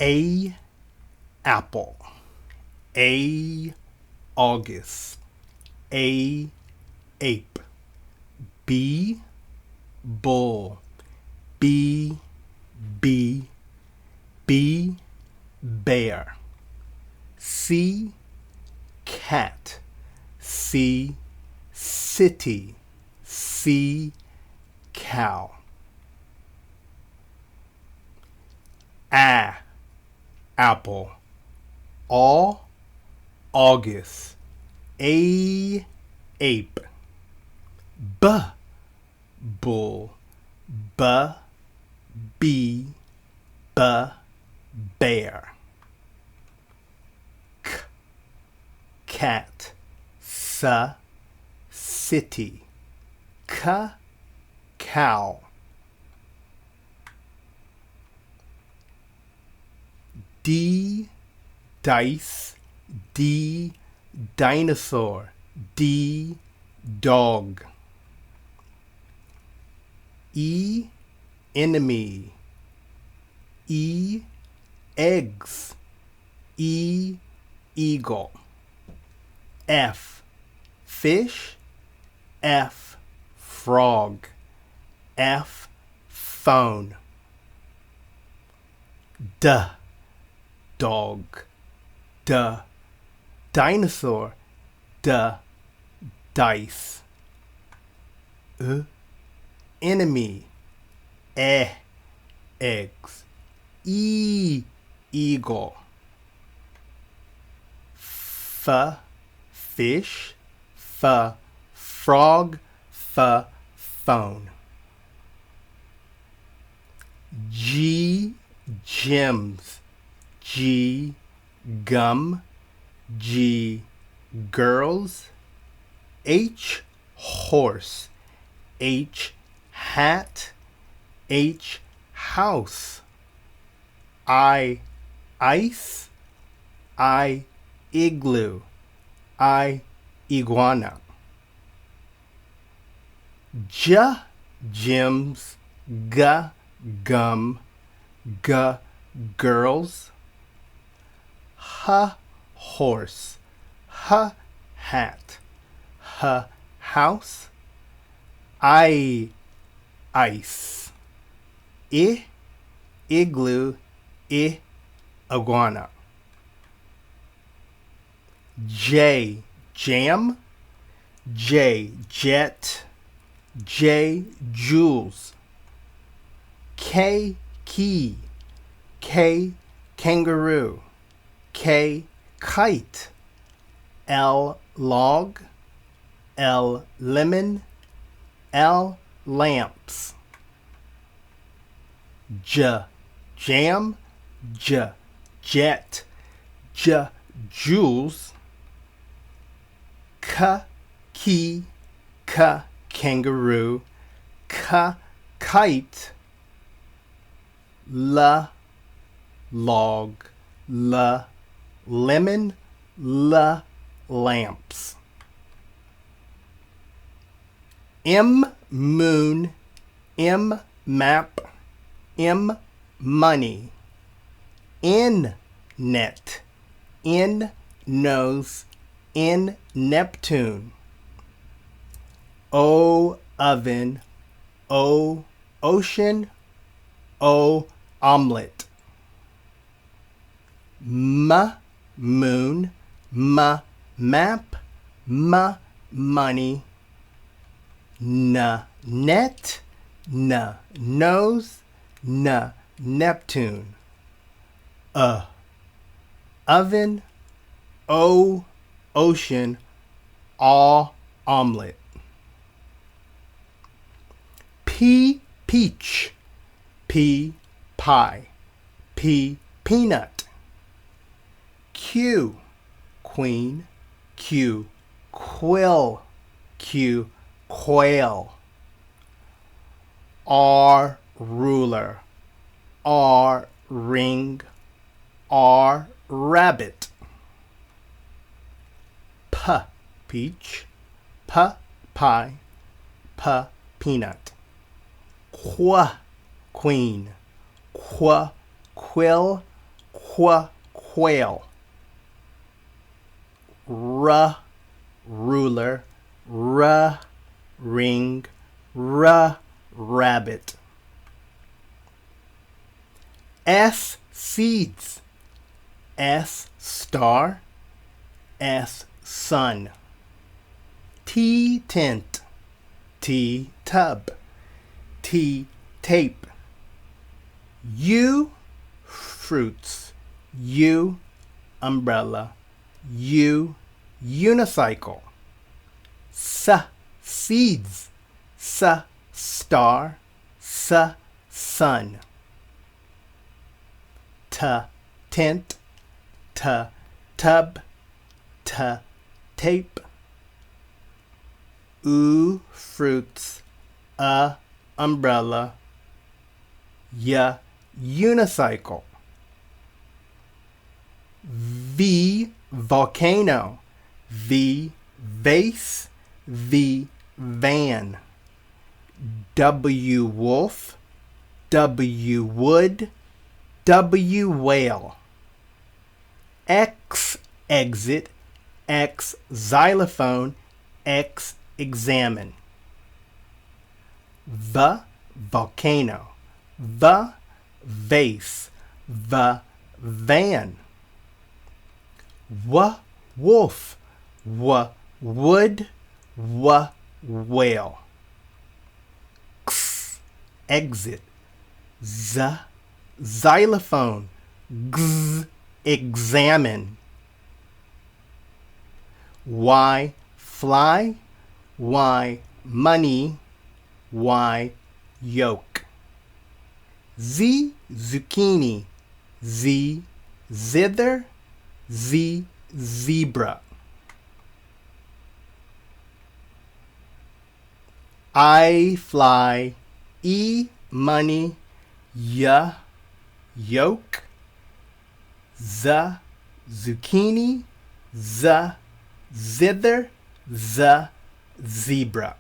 A apple. A August. A ape. B bull. B bee. B bear. C cat. C city. C cow. A apple. A August. A ape. B bull. B bee. B bear. C cat. S city. C cow. D dice. D dinosaur. D dog. E enemy. E eggs. E eagle. F fish. F frog. F phone. D dog. D dinosaur. D dice. Enemy. Eggs. Eagle. Fish. Frog. Phone. Gems. G gum. G girls. H horse. H hat. H house. I ice. I igloo. I iguana. Gems. G gum. G girls. H horse. H hat. H house. I ice. I igloo. I iguana. J jam. J jet. J jewels. K key. K kangaroo. K kite. L log. L lemon. L lamps. J jam. J jet. J jewels. K key. K kangaroo. K kite. L log. L lemon. L lamps. M moon. M map. M money. N net. N nose. N Neptune. O oven. O ocean. O omelet. M moon. M map. M money. N net. N nose. N Neptune. Oven. O ocean. A omelet. P peach. P pie. P peanut. Q queen. Q quill. Q quail. R ruler. R ring. R rabbit. P peach. P pie. P peanut. Qu queen. Qu quill. quail. R, ruler. R, ring. R, rabbit. S, seeds. S, star. S, sun. T, tent. T, tub. T, tape. U, fruits. U, umbrella. U, unicycle. S, seeds. S, star. S, sun. T, tent. T, tub. T, tape. U, fruits. Umbrella. Y, unicycle. V, volcano. V, vase. V, van. W, wolf. W, wood. W, whale. X, exit. X, xylophone. X, examine. V, volcano. V, vase. V, van. W, wolf. W, wood. W, whale. X, exit. Z, xylophone. G, examine. Y, fly. Y, money. Y, yoke. Z, zucchini. Z, zither. Z, zebra. I, fly. E, money. Y, yoke. Z, zucchini. Z, zither. Z, zebra.